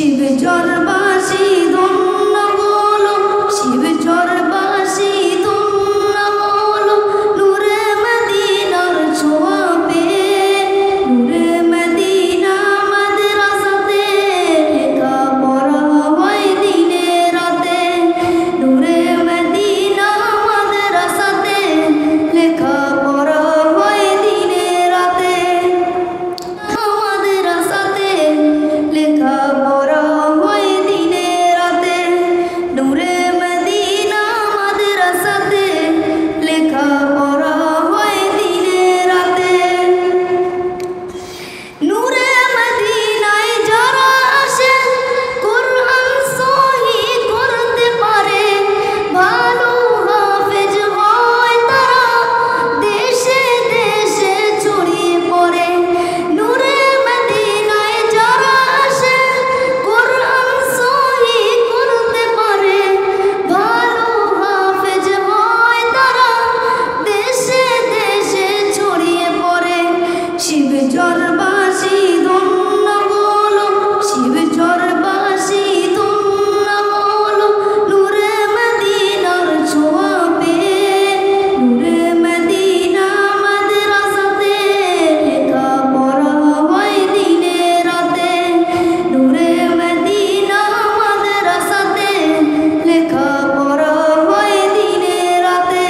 শিবচরবাসী ধন্য বলো, শিবচরবাসী ধন্য বলো, নূরে মদিনার ছোঁয়া পেয়ে, নূরে মদিনা মাদ্রাসাতে লেখাপড়া হয় দিনে রাতে, নূরে মদিনা মাদ্রাসাতে লেখাপড়া হয় দিনে রাতে, মাদ্রাসাতে লেখাপড়া হয় দিনে রাতে, নূরে মদিনা মাদ্রাসাতে লেখাপড়া হয় দিনে রাতে। নূরে মদিনায় যারা আসে কুরআন সহি করতে পারে, ভালো হাফেজ হয় তারা দেশে দেশে ছড়িয়ে পড়ে। নূরে মদিনায় যারা আসে কুরআন সহি করতে পারে, ভালো হাফেজ হয় তারা দেশে দেশে ছড়িয়ে পড়ে। শিবচরবাসী ধন্য বলো, শিবচরবাসী ধন্য বলো, নূরে মদিনার ছোঁয়া পেয়ে, নূরে মদিনা মাদ্রাসাতে লেখাপড়া হয় দিনে রাতে, নূরে মদিনা মাদ্রাসাতে লেখাপড়া হয় দিনে রাতে।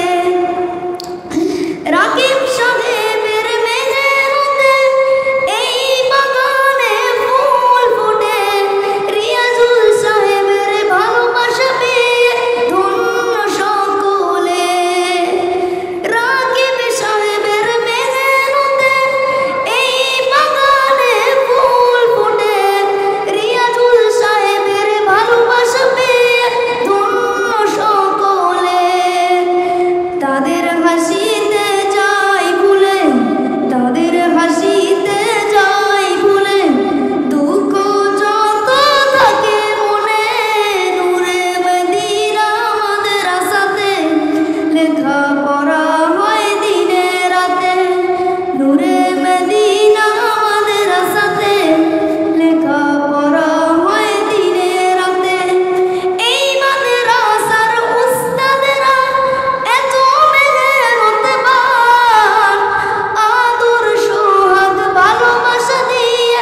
রাকিব সাহেবের মেহনতে এই বাগানে ফুল ফুটে, রিয়াজুল সাহেবের ভালোবাসা পেয়ে ধন্য সকলে। রাকিব সাহেবের মেহনতে এই বাগানে ফুল ফুটে, রিয়াজুল সাহেবের ভালোবাসা পেয়ে ধন্য সকলে। তাদের হাসিতে যাই ভুলে, তাদের হাসিতে যাই ভুলে, দুঃখ যত থাকে মনে, নূরে মদিনা মাদ্রাসাতে লেখাপড়া হয় দিনে রাতে, নূরে মদিনা মাদ্রাসাতে লেখাপড়া হয় দিনে রাতে। এই মাদ্রাসার উস্তাদেরা এত মেহনতবান, আদর সোহাগ ভালোবাসা দিয়ে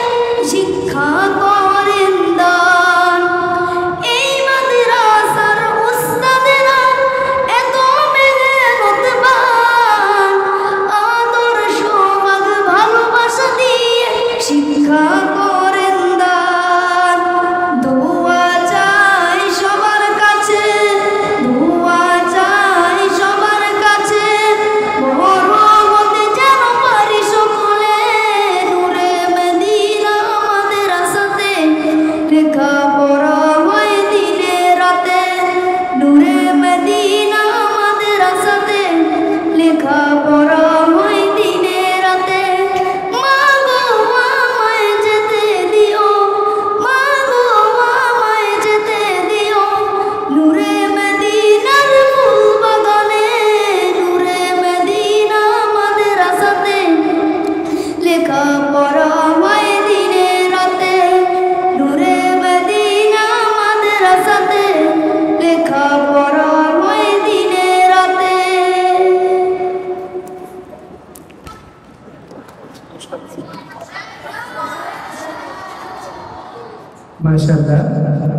শিক্ষা করেন দান। এই মাদ্রাসার উস্তাদেরা এত মেহনতবান, আদর সোহাগ ভালোবাসা দিয়ে শিক্ষা করেন দান। দোয়া চাই সবার কাছে, দোয়া চাই সবার কাছে, বড় হতে যেন পারি সকলে, নূরে মদিনা মাদ্রাসাতে লেখাপড়া হয় দিনে রাতে, নূরে মদিনা মাদ্রাসাতে লেখাপড়া হয় দিনে রাতে। মা গো আমায় যেতে দিও, মা গো আমায় যেতে দিও, নূরে মদিনার ফুল বাগানে, নূরে মদিনা মাদ্রাসাতে লেখাপড়া হয় দিনে রাতে, নূরে মদিনা মাদ্রাসাতে লেখাপড়া হয় দিনে রাতে। মাশাআল্লাহ।